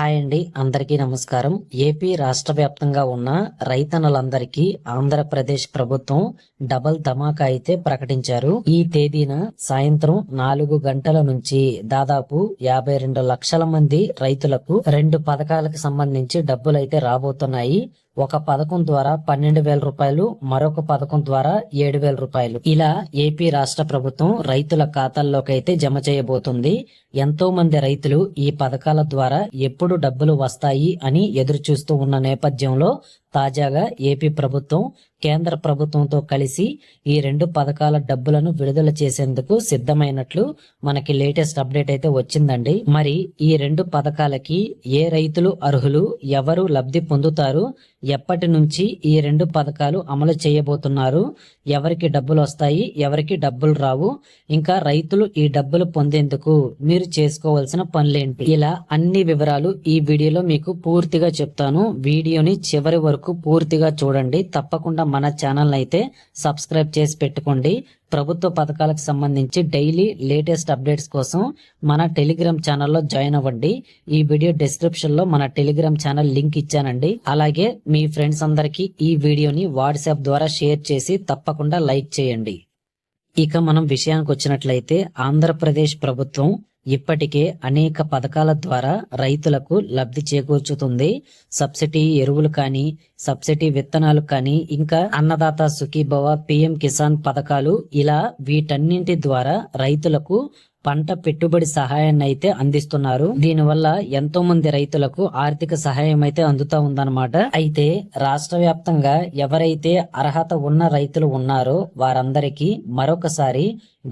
Hi అండి, అందరికీ నమస్కారం. ఏపీ రాష్ట్ర వ్యాప్తంగా ఉన్న రైతన్నలందరికీ ఆంధ్రప్రదేశ్ ప్రభుత్వం డబల్ ధమాకా అయితే ప్రకటించారు. ఈ తేదీన సాయంత్రం 4 గంటల నుంచి దాదాపు 52 లక్షల మంది రైతులకు 2 పథకాలకు సంబంధించి డబ్బులైతే రాబోతున్నాయి. ఒక పథకం ద్వారా 12,000 రూపాయలు, మరొక పథకం ద్వారా 7,000 రూపాయలు ఇలా ఏపీ రాష్ట్ర ప్రభుత్వం రైతుల ఖాతాల్లోకి అయితే జమ చేయబోతుంది. ఎంతో మంది రైతులు ఈ పథకాల ద్వారా ఎప్పుడు డబ్బులు వస్తాయి అని ఎదురు చూస్తూ ఉన్న నేపథ్యంలో తాజాగా ఏపీ ప్రభుత్వం కేంద్ర ప్రభుత్వంతో కలిసి ఈ 2 పథకాల డబ్బులను విడుదల చేసేందుకు సిద్ధమైనట్లు మనకి లేటెస్ట్ అప్డేట్ అయితే వచ్చిందండి. మరి ఈ 2 పథకాలకి ఏ రైతులు అర్హులు, ఎవరు లబ్ధి పొందుతారు, ఎప్పటి నుంచి ఈ 2 పథకాలు అమలు చేయబోతున్నారు, ఎవరికి డబ్బులు వస్తాయి, ఎవరికి డబ్బులు రావు, ఇంకా రైతులు ఈ డబ్బులు పొందేందుకు మీరు చేసుకోవాల్సిన పనులేంటి, ఇలా అన్ని వివరాలు ఈ వీడియోలో మీకు పూర్తిగా చెప్తాను. వీడియోని చివరి వరకు పూర్తిగా చూడండి. తప్పకుండా మన ఛానల్ అయితే సబ్స్క్రైబ్ చేసి పెట్టుకోండి. ప్రభుత్వ పథకాలకు సంబంధించి డైలీ లేటెస్ట్ అప్డేట్స్ కోసం మన టెలిగ్రామ్ ఛానల్లో జాయిన్ అవ్వండి. ఈ వీడియో డిస్క్రిప్షన్ లో మన టెలిగ్రామ్ ఛానల్ లింక్ ఇచ్చానండి. అలాగే మీ ఫ్రెండ్స్ అందరికీ ఈ వీడియోని వాట్సాప్ ద్వారా షేర్ చేసి తప్పకుండా లైక్ చేయండి. ఇక మనం విషయానికి వచ్చినట్లయితే ఆంధ్రప్రదేశ్ ప్రభుత్వం ఇప్పటికే అనేక పథకాల ద్వారా రైతులకు లబ్ధి చేకూర్చుతుంది. సబ్సిడీ ఎరువులు కానీ, సబ్సిడీ విత్తనాలు కానీ, ఇంకా అన్నదాత సుఖీభవ, పిఎం కిసాన్ పథకాలు, ఇలా వీటన్నింటి ద్వారా రైతులకు పంట పెట్టుబడి సహాయాన్ని అయితే అందిస్తున్నారు. దీనివల్ల ఎంతో మంది రైతులకు ఆర్థిక సహాయం అయితే అందుతా ఉందన్నమాట. అయితే రాష్ట్ర వ్యాప్తంగా ఎవరైతే అర్హత ఉన్న రైతులు ఉన్నారో వారందరికీ మరొకసారి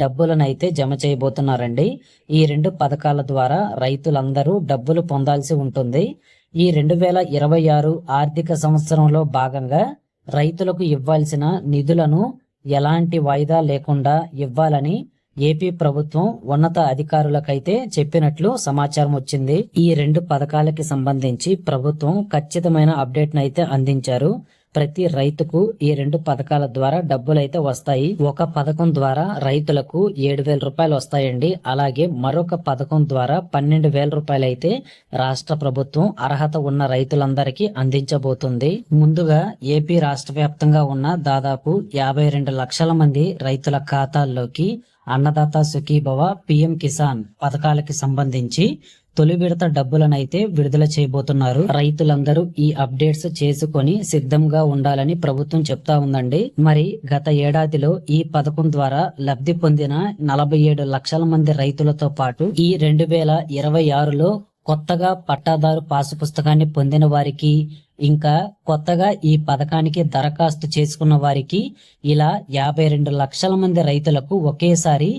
డబ్బులను అయితే జమ చేయబోతున్నారండి. ఈ 2 పథకాల ద్వారా రైతులందరూ డబ్బులు పొందాల్సి ఉంటుంది. ఈ 2026 ఆర్థిక సంవత్సరంలో భాగంగా రైతులకు ఇవ్వాల్సిన నిధులను ఎలాంటి వాయిదా లేకుండా ఇవ్వాలని ఏపీ ప్రభుత్వం ఉన్నత అధికారులకైతే చెప్పినట్లు సమాచారం వచ్చింది. ఈ 2 పథకాలకి సంబంధించి ప్రభుత్వం ఖచ్చితమైన అప్డేట్ అయితే అందించారు. ప్రతి రైతుకు ఈ 2 పథకాల ద్వారా డబ్బులు అయితే వస్తాయి. ఒక పథకం ద్వారా రైతులకు 7,000 రూపాయలు వస్తాయండి. అలాగే మరొక పథకం ద్వారా 12,000 రూపాయలు అయితే రాష్ట్ర ప్రభుత్వం అర్హత ఉన్న రైతులందరికీ అందించబోతుంది. ముందుగా ఏపీ రాష్ట్ర వ్యాప్తంగా ఉన్న దాదాపు 52 లక్షల మంది రైతుల ఖాతాల్లోకి అన్నదాత సుఖీభవ, పిఎం కిసాన్ పథకాలకి సంబంధించి తొలి విడత డబ్బులనైతే విడుదల చేయబోతున్నారు. రైతులందరూ ఈ అప్డేట్స్ చేసుకొని సిద్ధంగా ఉండాలని ప్రభుత్వం చెప్తా ఉందండి. మరి గత ఏడాదిలో ఈ పథకం ద్వారా లబ్ధి పొందిన 47 లక్షల మంది రైతులతో పాటు ఈ 2026లో కొత్తగా పట్టాదారు పాసు పుస్తకాన్ని పొందిన వారికి, ఇంకా కొత్తగా ఈ పథకానికి దరఖాస్తు చేసుకున్న వారికి, ఇలా 52 లక్షల మంది రైతులకు ఒకేసారి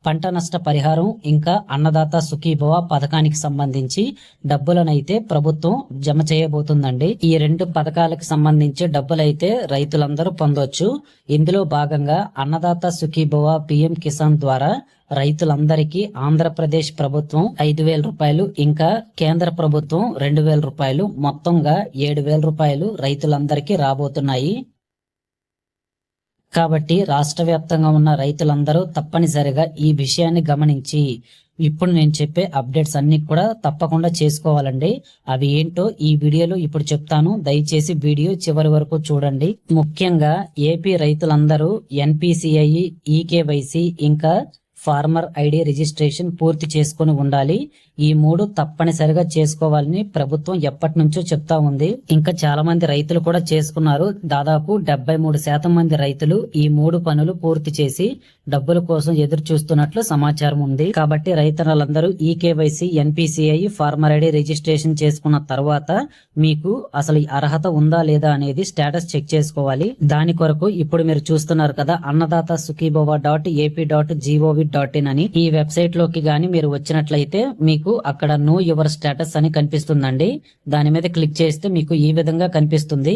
పంట నష్ట పరిహారం, ఇంకా అన్నదాత సుఖీభవ పథకానికి సంబంధించి డబ్బులనైతే ప్రభుత్వం జమ చేయబోతుందండి. ఈ 2 పథకాలకు సంబంధించి డబ్బులైతే రైతులందరూ పొందొచ్చు. ఇందులో భాగంగా అన్నదాత సుఖీభవ, పిఎం కిసాన్ ద్వారా రైతులందరికీ ఆంధ్రప్రదేశ్ ప్రభుత్వం 5,000 రూపాయలు, ఇంకా కేంద్ర ప్రభుత్వం 2,000 రూపాయలు, మొత్తంగా 7,000 రూపాయలు రైతులందరికీ రాబోతున్నాయి. కాబట్టి రాష్ట్ర వ్యాప్తంగా ఉన్న రైతులందరూ తప్పనిసరిగా ఈ విషయాన్ని గమనించి ఇప్పుడు నేను చెప్పే అప్డేట్స్ అన్ని కూడా తప్పకుండా చేసుకోవాలండి. అవి ఏంటో ఈ వీడియోలో ఇప్పుడు చెప్తాను. దయచేసి వీడియో చివరి వరకు చూడండి. ముఖ్యంగా ఏపీ రైతులందరూ ఎన్పిసిఐ, ఈకేవైసీ, ఇంకా ఫార్మర్ ఐడి రిజిస్ట్రేషన్ పూర్తి చేసుకుని ఉండాలి. ఈ 3 తప్పనిసరిగా చేసుకోవాలని ప్రభుత్వం ఎప్పటి నుంచో చెప్తా ఉంది. ఇంకా చాలా మంది రైతులు కూడా చేసుకున్నారు. దాదాపు 73% మంది రైతులు ఈ 3 పనులు పూర్తి చేసి డబ్బుల కోసం ఎదురు చూస్తున్నట్లు సమాచారం ఉంది. కాబట్టి రైతన్నలందరూ eKYC, NPCI, farmer ID registration చేసుకున్న తర్వాత మీకు అసలు అర్హత ఉందా లేదా అనేది స్టేటస్ చెక్ చేసుకోవాలి. దాని కొరకు ఇప్పుడు మీరు చూస్తున్నారు కదా, అన్నదాత సుఖీభవ .ap.gov.in అని ఈ వెబ్సైట్ లోకి గాని మీరు వచ్చినట్లయితే మీకు అక్కడ నో యువర్ స్టేటస్ అని కనిపిస్తుందండి. దాని మీద క్లిక్ చేస్తే మీకు ఈ విధంగా కనిపిస్తుంది.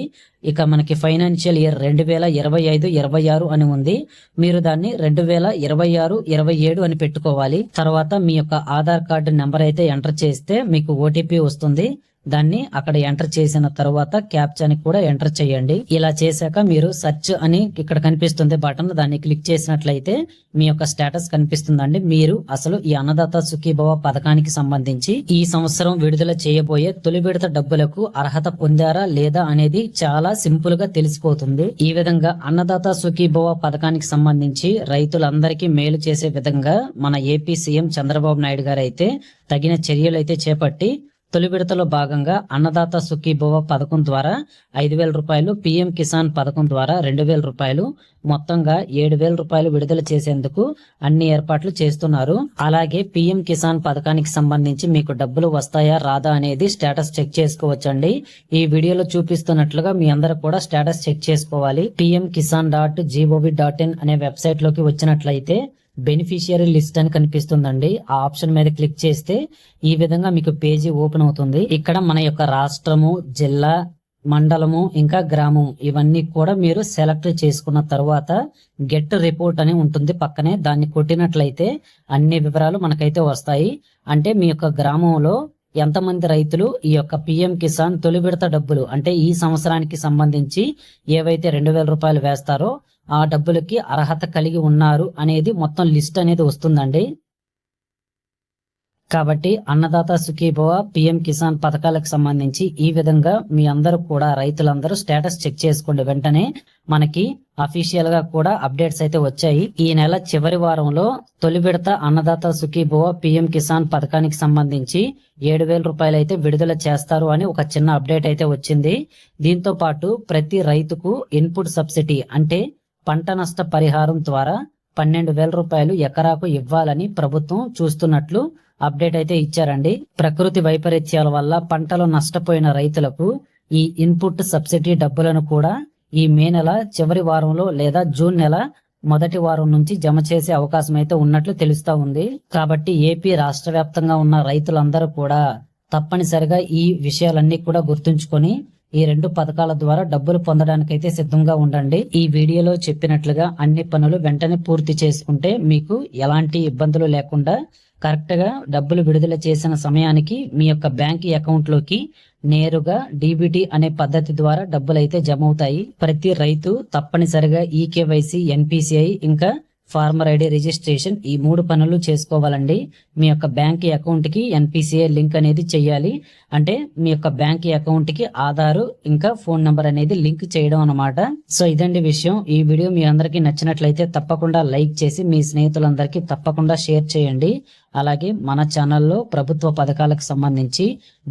ఇక మనకి ఫైనాన్షియల్ ఇయర్ 2025-26 అని ఉంది. మీరు దాన్ని 2026-27 అని పెట్టుకోవాలి. తర్వాత మీ యొక్క ఆధార్ కార్డు నెంబర్ అయితే ఎంటర్ చేస్తే మీకు ఓటీపీ వస్తుంది. దాన్ని అక్కడ ఎంటర్ చేసిన తర్వాత క్యాప్చాని కూడా ఎంటర్ చేయండి. ఇలా చేశాక మీరు సెర్చ్ అని ఇక్కడ కనిపిస్తుంది బటన్, దాన్ని క్లిక్ చేసినట్లయితే మీ యొక్క స్టేటస్ కనిపిస్తుందండి. మీరు అసలు ఈ అన్నదాత సుఖీభవ పథకానికి సంబంధించి ఈ సంవత్సరం విడుదల చేయబోయే తొలి విడత డబ్బులకు అర్హత పొందారా లేదా అనేది చాలా సింపుల్ గా తెలిసిపోతుంది. ఈ విధంగా అన్నదాత సుఖీభవ పథకానికి సంబంధించి రైతులందరికీ మేలు చేసే విధంగా మన ఏపీ సీఎం చంద్రబాబు నాయుడు గారు అయితే తగిన చర్యలు అయితే చేపట్టి తొలి విడతలో భాగంగా అన్నదాత సుఖీభవ పథకం ద్వారా 5,000 రూపాయలు, పీఎం కిసాన్ పథకం ద్వారా 2,000 రూపాయలు, మొత్తంగా 7,000 రూపాయలు విడుదల చేసేందుకు అన్ని ఏర్పాట్లు చేస్తున్నారు. అలాగే పీఎం కిసాన్ పథకానికి సంబంధించి మీకు డబ్బులు వస్తాయా రాదా అనేది స్టేటస్ చెక్ చేసుకోవచ్చండి. ఈ వీడియోలో చూపిస్తున్నట్లుగా మీ అందరూ కూడా స్టేటస్ చెక్ చేసుకోవాలి. pmkisan.gov.in అనే వెబ్సైట్ లోకి వచ్చినట్లయితే బెనిఫిషియరీ లిస్ట్ అని కనిపిస్తుందండి. ఆ ఆప్షన్ మీద క్లిక్ చేస్తే ఈ విధంగా మీకు పేజీ ఓపెన్ అవుతుంది. ఇక్కడ మన యొక్క రాష్ట్రము, జిల్లా, మండలము, ఇంకా గ్రామం ఇవన్నీ కూడా మీరు సెలెక్ట్ చేసుకున్న తర్వాత గెట్ రిపోర్ట్ అని ఉంటుంది పక్కనే. దాన్ని కొట్టినట్లయితే అన్ని వివరాలు మనకైతే వస్తాయి. అంటే మీ యొక్క గ్రామంలో ఎంతమంది రైతులు ఈ యొక్క పిఎం కిసాన్ తొలి విడత డబ్బులు అంటే ఈ సంవత్సరానికి సంబంధించి ఏవైతే 2,000 రూపాయలు వేస్తారో ఆ డబ్బులకి అర్హత కలిగి ఉన్నారు అనేది మొత్తం లిస్ట్ అనేది వస్తుందండి. కాబట్టి అన్నదాత సుఖీభవ, పిఎం కిసాన్ పథకాలకు సంబంధించి ఈ విధంగా మీ అందరూ కూడా రైతులందరూ స్టేటస్ చెక్ చేసుకోండి. వెంటనే మనకి అఫీషియల్ గా కూడా అప్డేట్స్ అయితే వచ్చాయి. ఈ నెల చివరి వారంలో తొలి విడత అన్నదాత సుఖీభవ, పిఎం కిసాన్ పథకానికి సంబంధించి 7,000 రూపాయలు అయితే విడుదల చేస్తారు అని ఒక చిన్న అప్డేట్ అయితే వచ్చింది. దీంతో పాటు ప్రతి రైతుకు ఇన్పుట్ సబ్సిడీ అంటే పంట నష్ట పరిహారం ద్వారా 12,000 రూపాయలు ఎకరాకు ఇవ్వాలని ప్రభుత్వం చూస్తున్నట్లు అప్డేట్ అయితే ఇచ్చారండి. ప్రకృతి వైపరీత్యాల వల్ల పంటలు నష్టపోయిన రైతులకు ఈ ఇన్పుట్ సబ్సిడీ డబ్బులను కూడా ఈ మే నెల చివరి వారంలో లేదా జూన్ నెల మొదటి వారం నుంచి జమ చేసే అవకాశం అయితే ఉన్నట్లు తెలుస్తా ఉంది. కాబట్టి ఏపీ రాష్ట్ర వ్యాప్తంగా ఉన్న రైతులందరూ కూడా తప్పనిసరిగా ఈ విషయాలన్నీ కూడా గుర్తుంచుకొని ఈ 2 పథకాల ద్వారా డబ్బులు పొందడానికైతే సిద్ధంగా ఉండండి. ఈ వీడియోలో చెప్పినట్లుగా అన్ని పనులు వెంటనే పూర్తి చేసుకుంటే మీకు ఎలాంటి ఇబ్బందులు లేకుండా కరెక్ట్ గా డబ్బులు విడుదల చేసిన సమయానికి మీ యొక్క బ్యాంక్ అకౌంట్ లోకి నేరుగా డీబీటీ అనే పద్ధతి ద్వారా డబ్బులు అయితే జమ అవుతాయి. ప్రతి రైతు తప్పనిసరిగా ఈకేవైసీ, ఎన్పిసిఐ ఇంకా ఫార్మర్ ఐడి రిజిస్ట్రేషన్ ఈ 3 పనులు చేసుకోవాలండి. మీ యొక్క బ్యాంక్ అకౌంట్ కి ఎన్పిసిఐ లింక్ అనేది చెయ్యాలి. అంటే మీ యొక్క బ్యాంక్ అకౌంట్ కి ఆధార్ ఇంకా ఫోన్ నంబర్ అనేది లింక్ చేయడం అన్నమాట. సో ఇదండి విషయం. ఈ వీడియో మీ అందరికీ నచ్చినట్లయితే తప్పకుండా లైక్ చేసి మీ స్నేహితులందరికీ తప్పకుండా షేర్ చేయండి. అలాగే మన ఛానల్లో ప్రభుత్వ పథకాలకు సంబంధించి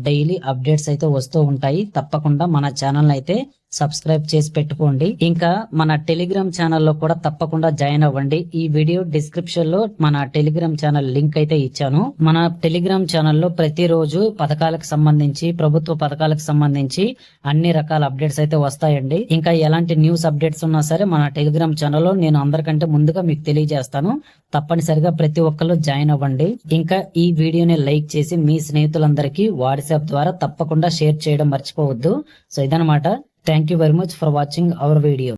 డైలీ అప్డేట్స్ అయితే వస్తూ ఉంటాయి. తప్పకుండా మన ఛానల్ అయితే సబ్స్క్రైబ్ చేసి పెట్టుకోండి. ఇంకా మన టెలిగ్రామ్ ఛానల్లో కూడా తప్పకుండా జాయిన్ అవ్వండి. ఈ వీడియో డిస్క్రిప్షన్ లో మన టెలిగ్రామ్ ఛానల్ లింక్ అయితే ఇచ్చాను. మన టెలిగ్రామ్ ఛానల్లో ప్రతిరోజు పథకాలకు సంబంధించి, ప్రభుత్వ పథకాలకు సంబంధించి అన్ని రకాల అప్డేట్స్ అయితే వస్తాయండి. ఇంకా ఎలాంటి న్యూస్ అప్డేట్స్ ఉన్నా సరే మన టెలిగ్రామ్ ఛానల్లో నేను అందరికంటే ముందుగా మీకు తెలియజేస్తాను. తప్పనిసరిగా ప్రతి ఒక్కరు జాయిన్ అవ్వండి. ఇంకా ఈ వీడియోని లైక్ చేసి మీ స్నేహితులందరికీ వాట్సాప్ ద్వారా తప్పకుండా షేర్ చేయడం మర్చిపోవద్దు. సో ఇదనమాట. Thank you very much for watching our video.